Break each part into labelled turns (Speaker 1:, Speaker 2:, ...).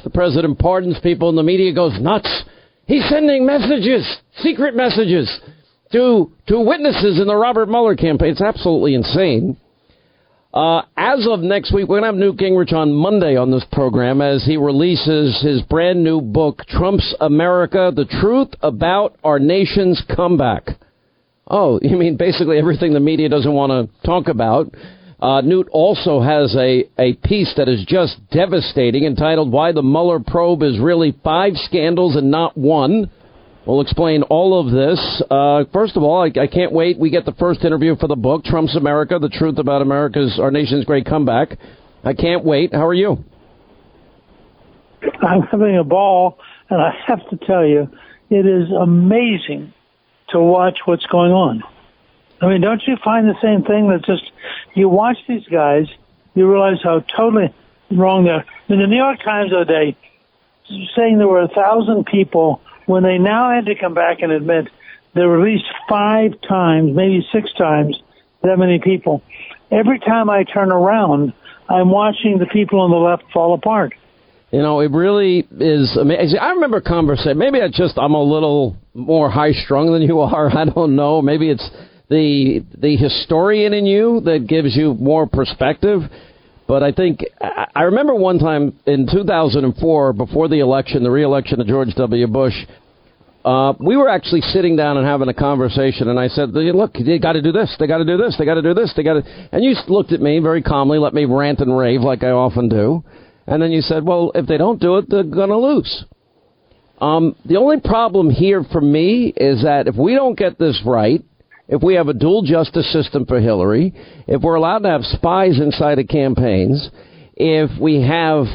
Speaker 1: The president pardons people and the media goes nuts. He's sending messages, secret messages, to witnesses in the Robert Mueller campaign. It's absolutely insane. As of next week, we're going to have Newt Gingrich on Monday on this program as he releases his brand new book, Trump's America, The Truth About Our Nation's Comeback. Oh, you mean basically everything the media doesn't want to talk about. Newt also has a piece that is just devastating entitled Why the Mueller Probe is Really 5 Scandals and Not One. We'll explain all of this. First of all, I can't wait. We get the first interview for the book, Trump's America, The Truth About Our Nation's Great Comeback. I can't wait. How are you?
Speaker 2: I'm having a ball, and I have to tell you, it is amazing to watch what's going on. I mean, don't you find the same thing that just, you watch these guys, you realize how totally wrong they're. In the New York Times the other day, saying there were 1,000 people, when they now had to come back and admit there were at least 5 times, maybe 6 times, that many people. Every time I turn around, I'm watching the people on the left fall apart.
Speaker 1: You know, it really is amazing. I remember conversation. Maybe I'm a little more high-strung than you are. I don't know. Maybe it's the historian in you that gives you more perspective. But I think I remember one time in 2004, before the election, the re-election of George W. Bush, we were actually sitting down and having a conversation, and I said, look, they got to do this, they got to do this, they got to do this, they got to... And you looked at me very calmly, let me rant and rave like I often do. And then you said, well, if they don't do it, they're going to lose. The only problem here for me is that if we don't get this right, if we have a dual justice system for Hillary, if we're allowed to have spies inside of campaigns, if we have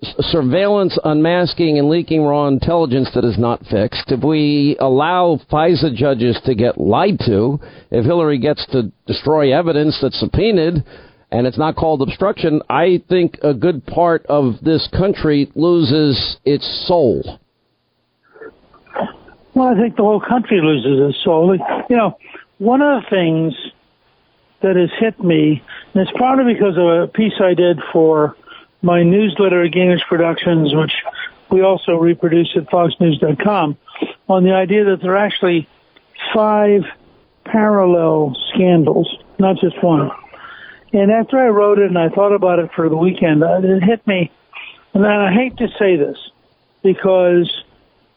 Speaker 1: surveillance, unmasking, and leaking raw intelligence that is not fixed, if we allow FISA judges to get lied to, if Hillary gets to destroy evidence that's subpoenaed, and it's not called obstruction, I think a good part of this country loses its soul.
Speaker 2: Well, I think the whole country loses its soul. You know, one of the things that has hit me, and it's probably because of a piece I did for my newsletter at Gingrich Productions, which we also reproduce at foxnews.com, on the idea that there are actually 5 parallel scandals, not just one. And after I wrote it and I thought about it for the weekend, it hit me. And I hate to say this because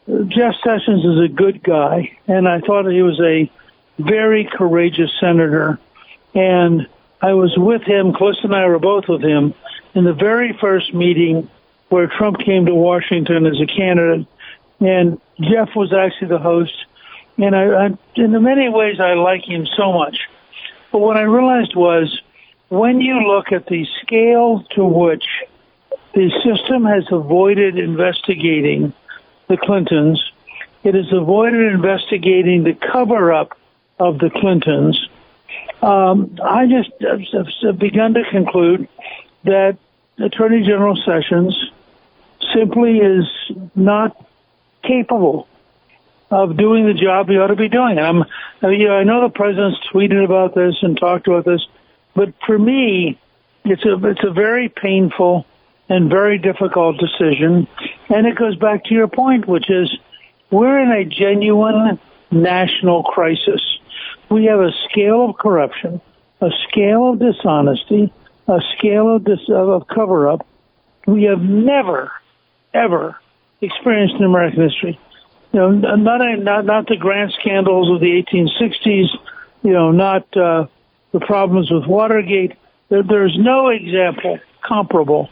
Speaker 2: Jeff Sessions is a good guy, and I thought he was a very courageous senator. And I was with him, Calista and I were both with him, in the very first meeting where Trump came to Washington as a candidate. And Jeff was actually the host. And I in many ways, I like him so much. But what I realized was, when you look at the scale to which the system has avoided investigating the Clintons, it has avoided investigating the cover-up of the Clintons, I just have begun to conclude that Attorney General Sessions simply is not capable of doing the job he ought to be doing. And I know the president's tweeted about this and talked about this, but for me, it's a very painful and very difficult decision. And it goes back to your point, which is we're in a genuine national crisis. We have a scale of corruption, a scale of dishonesty, a scale of cover-up we have never, ever experienced in American history. You know, not the grand scandals of the 1860s, you know, not the problems with Watergate. There's no example comparable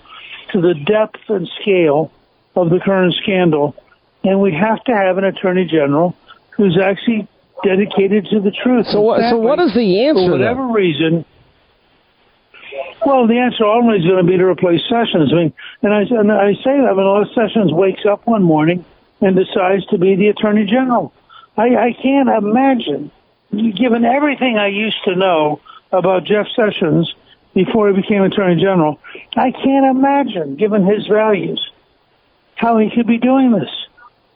Speaker 2: to the depth and scale of the current scandal. And we have to have an attorney general who's actually dedicated to the truth.
Speaker 1: So what is the answer?
Speaker 2: For whatever reason, well, the answer always is going to be to replace Sessions. I mean, and I say that unless Sessions wakes up one morning and decides to be the attorney general. I can't imagine, given everything I used to know about Jeff Sessions before he became attorney general, I can't imagine, given his values, how he could be doing this.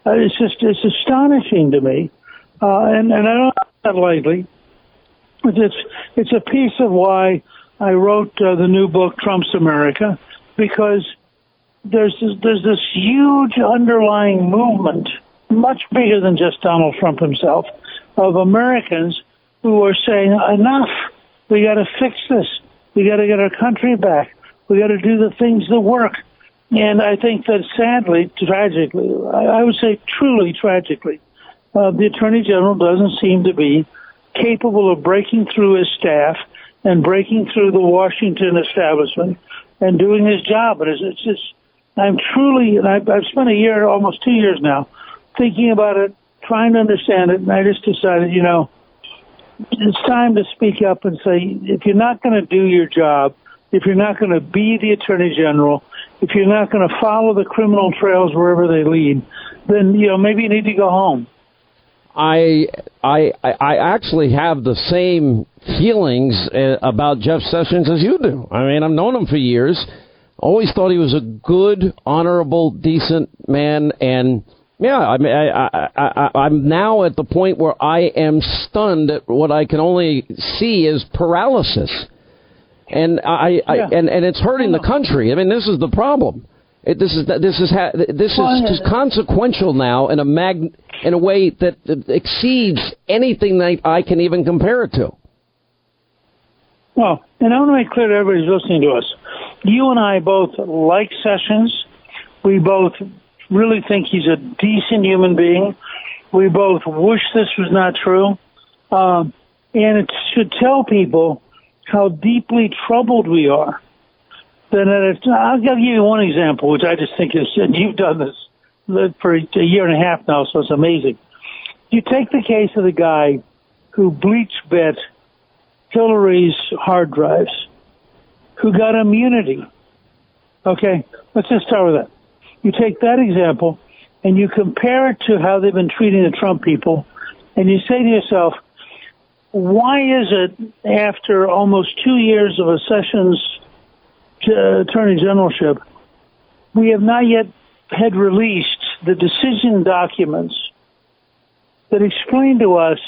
Speaker 2: It's astonishing to me. And I don't know that lightly. It's a piece of why I wrote the new book, Trump's America, because there's this huge underlying movement, much bigger than just Donald Trump himself, of Americans who are saying, enough, we got to fix this. We got to get our country back. We got to do the things that work. And I think that sadly, tragically, I would say truly tragically, the Attorney General doesn't seem to be capable of breaking through his staff and breaking through the Washington establishment and doing his job. But it's just, I'm truly, and I've spent a year, almost 2 years now, thinking about it, trying to understand it, and I just decided, it's time to speak up and say, if you're not going to do your job, if you're not going to be the Attorney General, if you're not going to follow the criminal trails wherever they lead, then, maybe you need to go home.
Speaker 1: I actually have the same feelings about Jeff Sessions as you do. I mean, I've known him for years. Always thought he was a good, honorable, decent man. And, yeah, I mean, I'm now at the point where I am stunned at what I can only see as paralysis. And and it's hurting the country. I mean, this is the problem. This is consequential now in a way that exceeds anything that I can even compare it to.
Speaker 2: Well, and I want to make clear to everybody who's listening to us, you and I both like Sessions. We both really think he's a decent human being. We both wish this was not true. And it should tell people how deeply troubled we are. I'll give you one example, which I just think is, and you've done this for a year and a half now, so it's amazing. You take the case of the guy who bleach bit Hillary's hard drives, who got immunity. Okay, let's just start with that. You take that example and you compare it to how they've been treating the Trump people, and you say to yourself, why is it after almost 2 years of a Sessions Attorney Generalship, we have not yet had released the decision documents that explain to us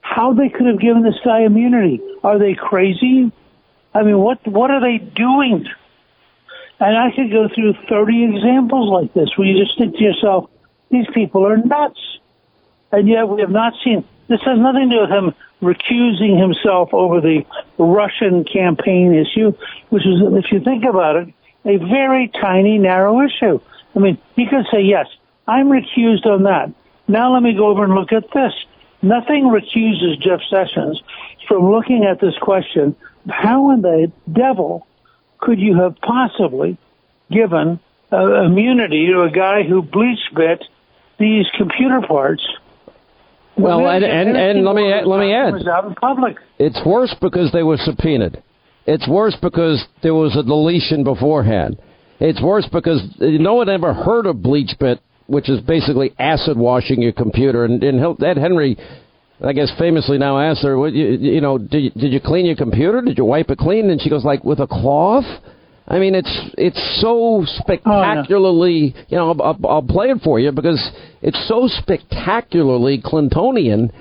Speaker 2: how they could have given this guy immunity? Are they crazy? I mean, what are they doing? And I could go through 30 examples like this where you just think to yourself, these people are nuts. And yet we have not seen, this has nothing to do with him recusing himself over the Russian campaign issue, which is, if you think about it, a very tiny, narrow issue. I mean, he could say, yes, I'm recused on that. Now let me go over and look at this. Nothing recuses Jeff Sessions from looking at this question, how in the devil could you have possibly given immunity to a guy who bleach bit these computer parts?
Speaker 1: Well, and let me add,
Speaker 2: out in public.
Speaker 1: It's worse because they were subpoenaed. It's worse because there was a deletion beforehand. It's worse because no one ever heard of BleachBit, which is basically acid washing your computer. And Ed Henry, I guess, famously now asked her, did you clean your computer? Did you wipe it clean? And she goes, like, with a cloth? I mean, it's so spectacularly, I'll play it for you because it's so spectacularly Clintonian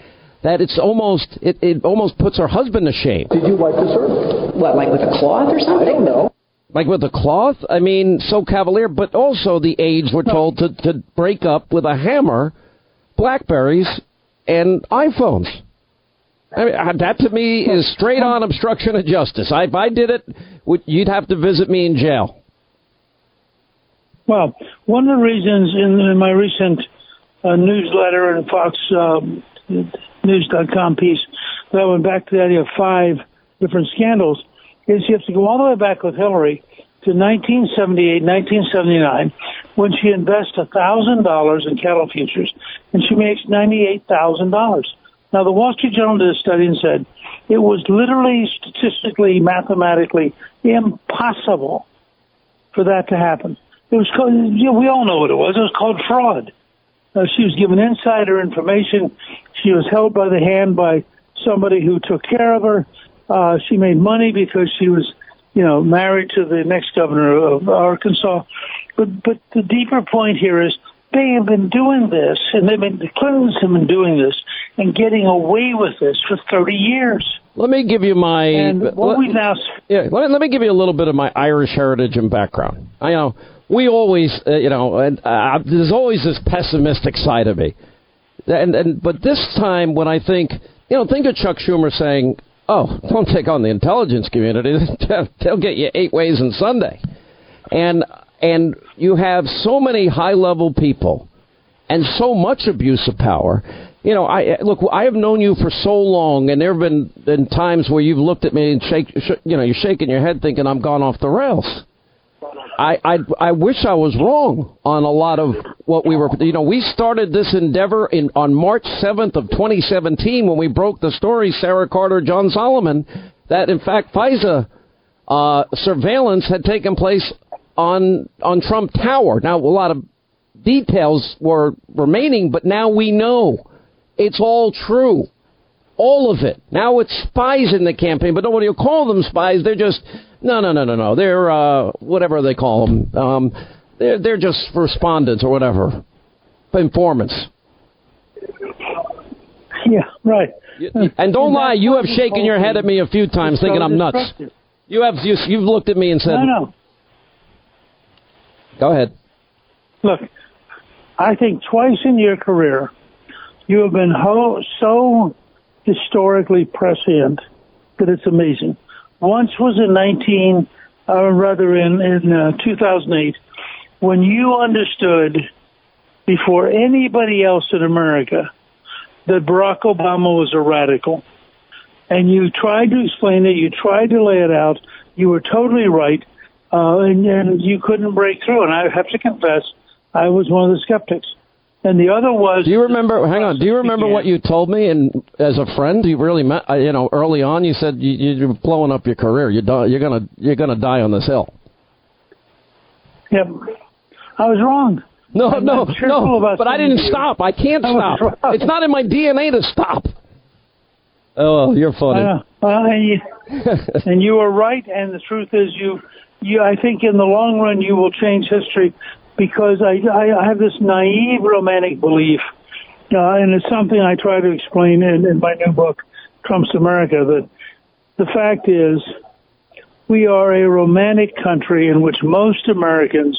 Speaker 1: that it almost puts her husband to shame.
Speaker 3: Did you wipe this earth? What, like with a cloth or something? I don't know.
Speaker 1: Like with a cloth? I mean, so cavalier, but also the aides were told to break up with a hammer BlackBerries and iPhones. I mean, that to me is straight on obstruction of justice. If I did it, you'd have to visit me in jail.
Speaker 2: Well, one of the reasons in my recent newsletter and Fox News.com piece that I went back to the idea of 5 different scandals is you have to go all the way back with Hillary to 1978, 1979, when she invests $1,000 in cattle futures and she makes $98,000. Now, the Wall Street Journal did a study and said it was literally, statistically, mathematically impossible for that to happen. It was called, we all know what it was. It was called fraud. She was given insider information. She was held by the hand by somebody who took care of her. She made money because she was, married to the next governor of Arkansas. But the deeper point here is they have been doing this, and the Clintons have been doing this and getting away with this for 30 years.
Speaker 1: Let me give you
Speaker 2: let me give you
Speaker 1: a little bit of my Irish heritage and background. we always, there's always this pessimistic side of me. But this time when I think of Chuck Schumer saying, oh, don't take on the intelligence community. They'll get you 8 ways on Sunday. And you have so many high-level people and so much abuse of power. I have known you for so long, and there have been times where you've looked at me and you're shaking your head thinking I'm gone off the rails. I wish I was wrong on a lot of what we were. We started this endeavor on March 7th of 2017 when we broke the story, Sarah Carter, John Solomon, that in fact FISA surveillance had taken place on Trump Tower. Now a lot of details were remaining, but now we know it's all true. All of it. Now it's spies in the campaign, but nobody will call them spies. They're just, no. They're, whatever they call them. They're just respondents or whatever. Informants.
Speaker 2: Yeah, right.
Speaker 1: And don't lie, you have shaken your head at me a few times thinking I'm nuts. You've looked at me and said...
Speaker 2: No.
Speaker 1: Go ahead.
Speaker 2: Look, I think twice in your career, you have been so historically prescient that it's amazing. Once was in 2008, when you understood before anybody else in America that Barack Obama was a radical. And you tried to explain it, you tried to lay it out, you were totally right, and you couldn't break through. And I have to confess, I was one of the skeptics. And the other was... Do you remember
Speaker 1: what you told me as a friend? You really met, early on, you said you're blowing up your career. You're gonna die on this hill.
Speaker 2: Yep. I was wrong.
Speaker 1: No, but I didn't stop. I can't stop. It's not in my DNA to stop. Oh, you're funny.
Speaker 2: And you were right, and the truth is I think in the long run you will change history. Because I have this naive romantic belief, and it's something I try to explain in my new book, Trump's America, that the fact is we are a romantic country in which most Americans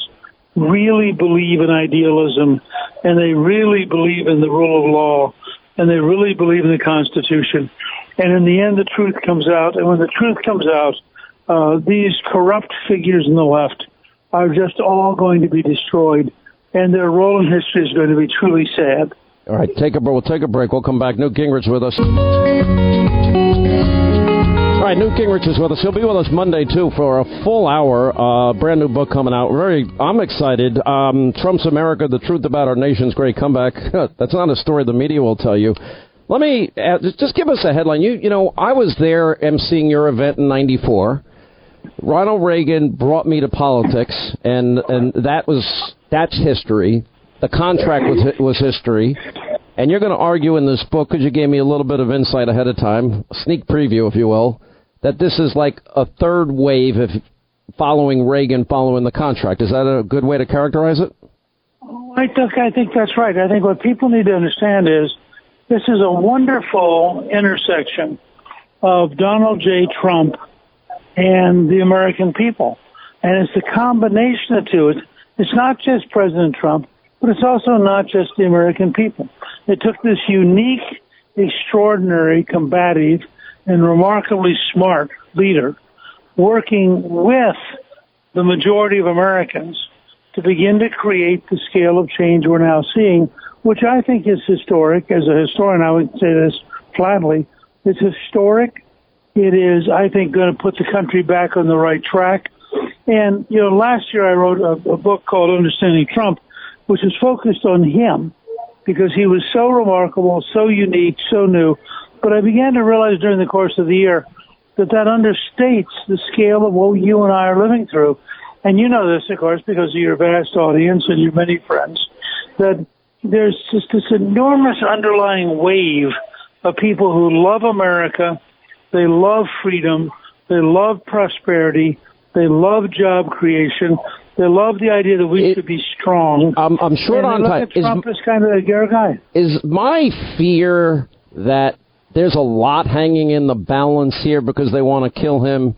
Speaker 2: really believe in idealism, and they really believe in the rule of law, and they really believe in the Constitution. And in the end, the truth comes out, and when the truth comes out, these corrupt figures in the left are just all going to be destroyed, and their role in history is going to be truly sad.
Speaker 1: All right, we'll take a break. We'll come back. Newt Gingrich with us. All right, Newt Gingrich is with us. He'll be with us Monday, too, for a full hour. Brand new book coming out. I'm excited. Trump's America, The Truth About Our Nation's Great Comeback. That's not a story the media will tell you. Let me just give us a headline. I was there emceeing your event in 94. Ronald Reagan brought me to politics, and that's history. The contract was history. And you're going to argue in this book, because you gave me a little bit of insight ahead of time, a sneak preview, if you will, that this is like a third wave following Reagan, following the contract. Is that a good way to characterize it?
Speaker 2: I think that's right. I think what people need to understand is this is a wonderful intersection of Donald J. Trump and the American people. And it's the combination of the two. It's not just President Trump, but it's also not just the American people. It took this unique, extraordinary, combative, and remarkably smart leader working with the majority of Americans to begin to create the scale of change we're now seeing, which I think is historic. As a historian, I would say this flatly. It's historic. It is, I think, going to put the country back on the right track. And, last year I wrote a book called Understanding Trump, which is focused on him because he was so remarkable, so unique, so new. But I began to realize during the course of the year that understates the scale of what you and I are living through. And you know this, of course, because of your vast audience and your many friends, that there's just this enormous underlying wave of people who love America. They love freedom. They love prosperity. They love job creation. They love the idea that we should be strong.
Speaker 1: I'm short on time.
Speaker 2: Trump is kind of a guy.
Speaker 1: Is my fear that there's a lot hanging in the balance here because they want to kill him?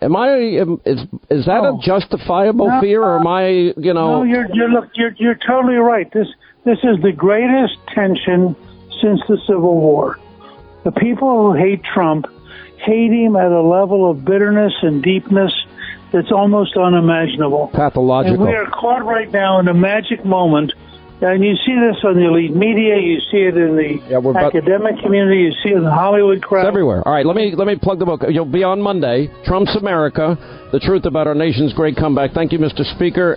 Speaker 1: Is that a justifiable fear, or am I,
Speaker 2: No, you're totally right. This is the greatest tension since the Civil War. The people who hate Trump hate him at a level of bitterness and deepness that's almost unimaginable.
Speaker 1: Pathological.
Speaker 2: And we are caught right now in a magic moment. And you see this on the elite media. You see it in the academic community. You see it in the Hollywood crowd.
Speaker 1: It's everywhere. All right, let me plug the book. You'll be on Monday. Trump's America: The Truth About Our Nation's Great Comeback. Thank you, Mr. Speaker.